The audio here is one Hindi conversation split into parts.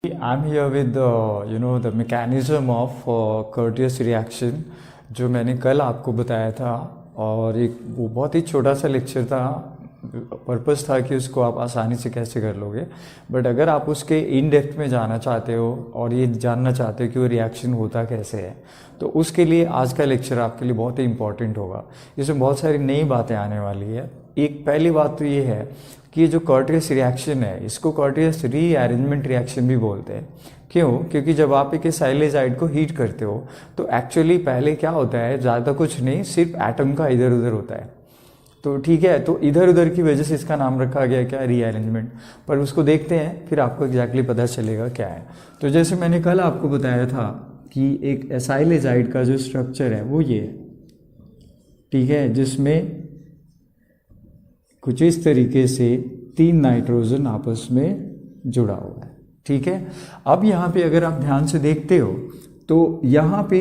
I'm here with the mechanism of courteous reaction जो मैंने कल आपको बताया था। और एक वो बहुत ही छोटा सा लेक्चर था, पर्पस था कि उसको आप आसानी से कैसे कर लोगे। बट अगर आप उसके इन डेप्थ में जाना चाहते हो और ये जानना चाहते हो कि वो रिएक्शन होता कैसे है, तो उसके लिए आज का लेक्चर आपके लिए बहुत ही इंपॉर्टेंट होगा। इसमें बहुत सारी नई बातें आने वाली है। एक पहली बात तो ये है कि ये जो कर्टियस रिएक्शन है, इसको कर्टियस रीअरेंजमेंट रिएक्शन भी बोलते हैं। क्यों? क्योंकि जब आप एक एसाइलेजाइड को हीट करते हो तो एक्चुअली पहले क्या होता है, ज़्यादा कुछ नहीं, सिर्फ एटम का इधर उधर होता है। तो ठीक है, तो इधर उधर की वजह से इसका नाम रखा गया क्या, रीअरेंजमेंट। पर उसको देखते हैं फिर आपको एग्जैक्टली पता चलेगा क्या है। तो जैसे मैंने कल आपको बताया था कि एक एसाइलेजाइड का जो स्ट्रक्चर है वो ये है, ठीक है, जिसमें कुछ इस तरीके से 3 नाइट्रोजन आपस में जुड़ा हुआ है। ठीक है, अब यहाँ पे अगर आप ध्यान से देखते हो तो यहाँ पे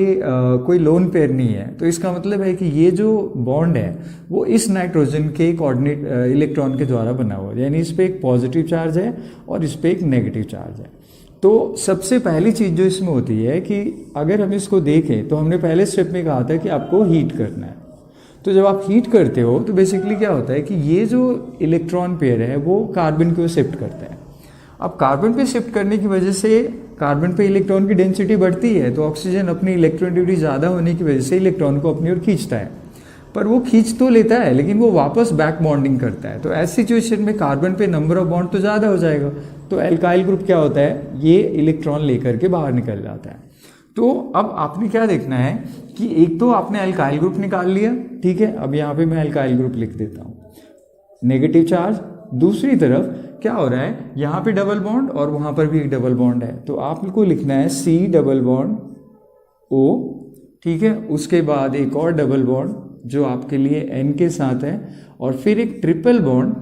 कोई लोन पेयर नहीं है। तो इसका मतलब है कि ये जो बॉन्ड है वो इस नाइट्रोजन के कोऑर्डिनेट इलेक्ट्रॉन के द्वारा बना हुआ है, यानी इस पर एक पॉजिटिव चार्ज है और इस पर एक नेगेटिव चार्ज है। तो सबसे पहली चीज़ जो इसमें होती है कि अगर हम इसको देखें तो हमने पहले स्टेप में कहा था कि आपको हीट करना है। तो जब आप हीट करते हो तो बेसिकली क्या होता है कि ये जो इलेक्ट्रॉन पेयर है वो कार्बन को शिफ्ट करता है। अब कार्बन पे शिफ्ट करने की वजह से कार्बन पे इलेक्ट्रॉन की डेंसिटी बढ़ती है, तो ऑक्सीजन अपनी इलेक्ट्रोनेगेटिविटी ज़्यादा होने की वजह से इलेक्ट्रॉन को अपनी ओर खींचता है। पर वो खींच तो लेता है लेकिन वो वापस बैक बॉन्डिंग करता है। तो ऐसी सिचुएशन में कार्बन पे नंबर ऑफ बॉन्ड तो ज़्यादा हो जाएगा, तो एल्काइल ग्रुप क्या होता है, ये इलेक्ट्रॉन लेकर के बाहर निकल जाता है। तो अब आपने क्या देखना है कि एक तो आपने एल्काइल ग्रुप निकाल लिया, ठीक है। अब यहाँ पे मैं एल्काइल ग्रुप लिख देता हूँ, नेगेटिव चार्ज। दूसरी तरफ क्या हो रहा है, यहाँ पे डबल बॉन्ड और वहाँ पर भी एक डबल बॉन्ड है, तो आपको लिखना है C डबल बॉन्ड O, ठीक है। उसके बाद एक और डबल बॉन्ड जो आपके लिए N के साथ है, और फिर एक ट्रिपल बॉन्ड,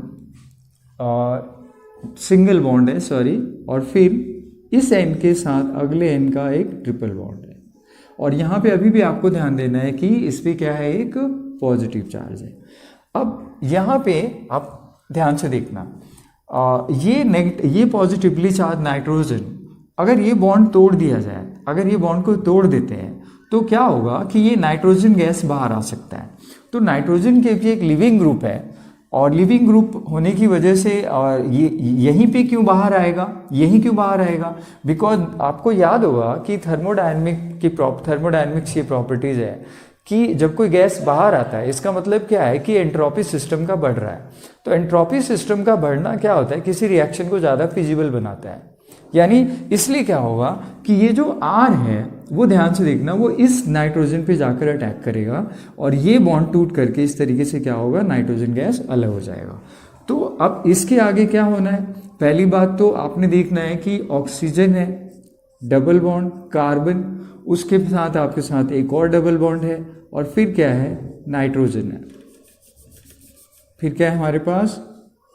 सिंगल बॉन्ड है सॉरी, और फिर इस N के साथ अगले N का एक ट्रिपल बॉन्ड है। और यहाँ पे अभी भी आपको ध्यान देना है कि इस पे क्या है, एक पॉजिटिव चार्ज है। अब यहाँ पे आप ध्यान से देखना, ये पॉजिटिवली चार्ज नाइट्रोजन, अगर ये बॉन्ड तोड़ दिया जाए, अगर ये बॉन्ड को तोड़ देते हैं तो क्या होगा कि ये नाइट्रोजन गैस बाहर आ सकता है। तो नाइट्रोजन के भी एक लिविंग ग्रुप है, और लिविंग ग्रुप होने की वजह से ये यहीं पे क्यों बाहर आएगा, यहीं क्यों बाहर आएगा, बिकॉज आपको याद होगा कि थर्मोडायनेमिक्स की प्रॉपर्टीज है कि जब कोई गैस बाहर आता है इसका मतलब क्या है कि एंट्रोपी सिस्टम का बढ़ रहा है। तो एंट्रोपी सिस्टम का बढ़ना क्या होता है, किसी रिएक्शन को ज़्यादा फिजिबल बनाता है। यानी इसलिए क्या होगा कि ये जो R है वो ध्यान से देखना, वो इस नाइट्रोजन पे जाकर अटैक करेगा और ये बॉन्ड टूट करके इस तरीके से क्या होगा, नाइट्रोजन गैस अलग हो जाएगा। तो अब इसके आगे क्या होना है, पहली बात तो आपने देखना है कि ऑक्सीजन है, डबल बॉन्ड कार्बन, उसके साथ आपके साथ एक और डबल बॉन्ड है, और फिर क्या है, नाइट्रोजन है। फिर क्या है हमारे पास,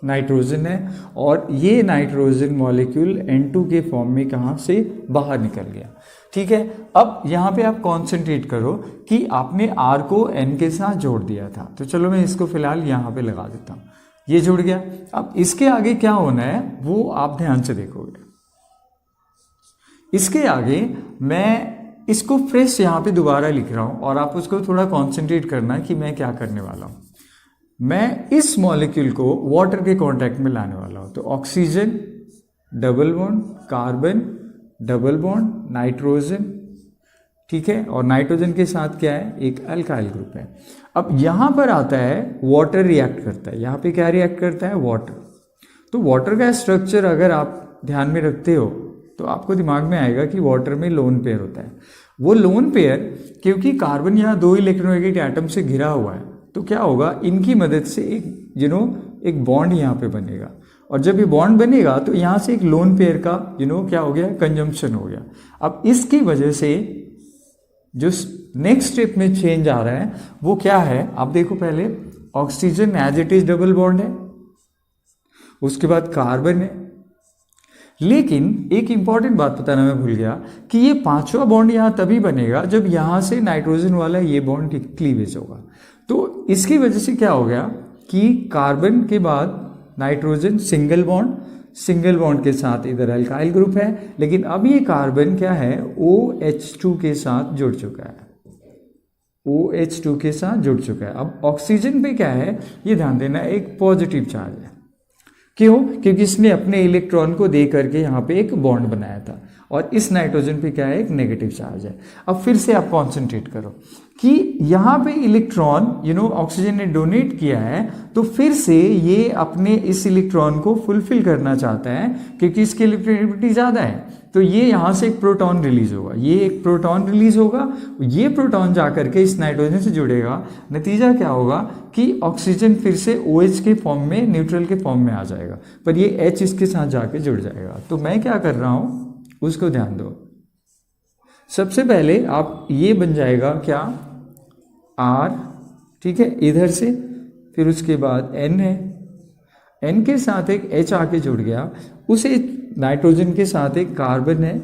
नाइट्रोजन है, और ये नाइट्रोजन मॉलिक्यूल N2 के फॉर्म में कहाँ से बाहर निकल गया। ठीक है, अब यहाँ पे आप कॉन्सेंट्रेट करो कि आपने R को N के साथ जोड़ दिया था। तो चलो मैं इसको फिलहाल यहाँ पे लगा देता हूँ, ये जुड़ गया। अब इसके आगे क्या होना है वो आप ध्यान से देखोगे। इसके आगे मैं इसको फ्रेश यहाँ पे दोबारा लिख रहा हूँ, और आप उसको थोड़ा कॉन्सेंट्रेट करना कि मैं क्या करने वाला हूँ। मैं इस मॉलिक्यूल को वाटर के कांटेक्ट में लाने वाला हूँ। तो oxygen double bond, carbon double bond, nitrogen, ठीक है, और नाइट्रोजन के साथ क्या है, एक अल्काइल ग्रुप है। अब यहाँ पर आता है वाटर रिएक्ट करता है। यहाँ पे क्या रिएक्ट करता है, वाटर। तो वाटर का स्ट्रक्चर अगर आप ध्यान में रखते हो तो आपको दिमाग में आएगा कि वाटर में लोन पेयर होता है। वो लोन पेयर, क्योंकि कार्बन यहाँ 2 इलेक्ट्रोनेगेटिव एटम से घिरा हुआ है, तो क्या होगा, इनकी मदद से एक बॉन्ड यहाँ पे बनेगा, और जब ये बॉन्ड बनेगा तो यहाँ से एक लोन पेयर का क्या हो गया, कंजम्पशन हो गया। अब इसकी वजह से जो नेक्स्ट स्टेप में चेंज आ रहा है वो क्या है, आप देखो। पहले oxygen as it is double bond है, उसके बाद कार्बन है, लेकिन एक इंपॉर्टेंट बात बताना मैं भूल गया कि ये 5वां बॉन्ड यहाँ तभी बनेगा जब यहाँ से नाइट्रोजन वाला ये बॉन्ड क्लीवेज होगा। तो इसकी वजह से क्या हो गया कि कार्बन के बाद nitrogen single bond, single bond के साथ इधर अल्काइल ग्रुप है, लेकिन अब ये कार्बन क्या है OH2 के साथ जुड़ चुका है, OH2 के साथ जुड़ चुका है। अब ऑक्सीजन पे क्या है ये ध्यान देना, एक पॉजिटिव चार्ज है। क्यों? क्योंकि इसने अपने इलेक्ट्रॉन को दे करके यहाँ पे एक बॉन्ड बनाया था, और इस नाइट्रोजन पे क्या है, एक नेगेटिव चार्ज है। अब फिर से आप कॉन्सेंट्रेट करो कि यहाँ पे इलेक्ट्रॉन ऑक्सीजन ने डोनेट किया है, तो फिर से ये अपने इस इलेक्ट्रॉन को फुलफिल करना चाहता है, क्योंकि इसकी इलेक्ट्रोनेगेटिविटी ज़्यादा है। तो ये यहाँ से एक प्रोटॉन रिलीज होगा, ये एक प्रोटॉन रिलीज होगा, ये प्रोटॉन जा करके इस नाइट्रोजन से जुड़ेगा। नतीजा क्या होगा कि ऑक्सीजन फिर से OH के फॉर्म में, न्यूट्रल के फॉर्म में आ जाएगा, पर ये H इसके साथ जाके जुड़ जाएगा। तो मैं क्या कर रहा हूँ उसको ध्यान दो। सबसे पहले आप ये बन जाएगा क्या, R, ठीक है, इधर से, फिर उसके बाद N है, N के साथ एक H आके जुड़ गया, उसे नाइट्रोजन के साथ एक कार्बन है,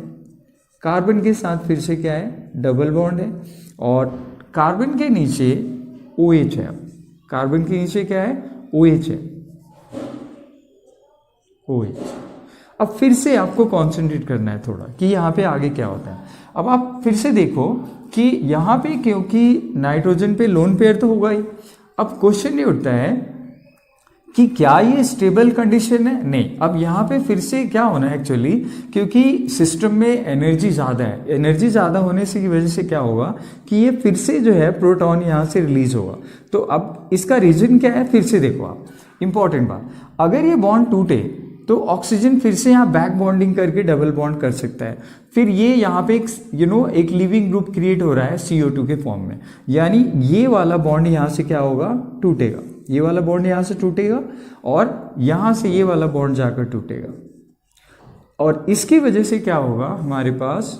कार्बन के साथ फिर से क्या है, डबल बॉन्ड है, और कार्बन के नीचे OH है। कार्बन के नीचे क्या है, OH है, OH। अब फिर से आपको कॉन्सेंट्रेट करना है थोड़ा कि यहाँ पे आगे क्या होता है। अब आप फिर से देखो कि यहाँ पे क्योंकि नाइट्रोजन पे लोन पेयर तो होगा ही, अब क्वेश्चन ये उठता है कि क्या ये स्टेबल कंडीशन है? नहीं। अब यहाँ पे फिर से क्या होना है एक्चुअली, क्योंकि सिस्टम में एनर्जी ज़्यादा है, एनर्जी ज़्यादा होने से की वजह से क्या होगा कि ये फिर से जो है प्रोटॉन यहाँ से रिलीज होगा। तो अब इसका रीजन क्या है, फिर से देखो आप, इंपॉर्टेंट बात, अगर ये बॉन्ड टूटे तो ऑक्सीजन फिर से यहाँ बैक बॉन्डिंग करके डबल बॉन्ड कर सकता है, फिर ये यहाँ पे एक एक लिविंग ग्रुप क्रिएट हो रहा है CO2 के फॉर्म में, यानी ये वाला बॉन्ड यहाँ से क्या होगा, टूटेगा, ये वाला बॉन्ड यहाँ से टूटेगा, और यहाँ से ये वाला बॉन्ड जाकर टूटेगा, और इसकी वजह से क्या होगा, हमारे पास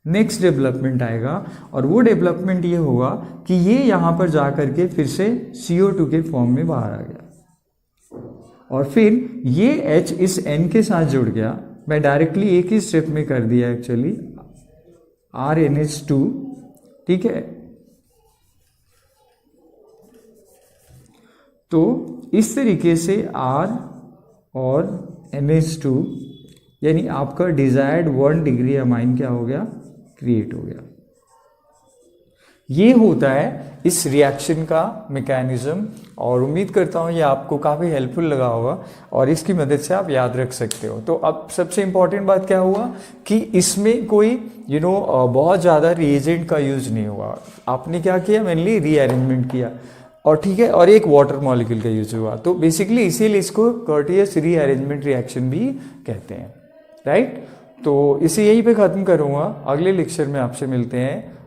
नेक्स्ट डेवलपमेंट आएगा, और वो डेवलपमेंट ये होगा कि ये यहाँ पर जाकर के फिर से CO2 के फॉर्म में बाहर आ गया, और फिर ये H इस N के साथ जुड़ गया। मैं डायरेक्टली एक ही स्टेप में कर दिया एक्चुअली, RNH2, ठीक है। तो इस तरीके से R और NH2 यानी आपका डिजायर्ड 1 डिग्री अमाइन क्या हो गया, क्रिएट हो गया। ये होता है इस रिएक्शन का मैकेनिज्म, और उम्मीद करता हूँ ये आपको काफ़ी हेल्पफुल लगा होगा और इसकी मदद से आप याद रख सकते हो। तो अब सबसे इम्पॉर्टेंट बात क्या हुआ कि इसमें कोई बहुत ज़्यादा रिएजेंट का यूज़ नहीं हुआ, आपने क्या किया, मेनली रीअरेंजमेंट किया, और ठीक है, और एक वाटर मॉलिक्यूल का यूज हुआ। तो बेसिकली इसीलिए इसको कर्टियस रीअरेंजमेंट रिएक्शन भी कहते हैं, राइट। तो इसे यहीं पे ख़त्म करूँगा, अगले लेक्चर में आपसे मिलते हैं।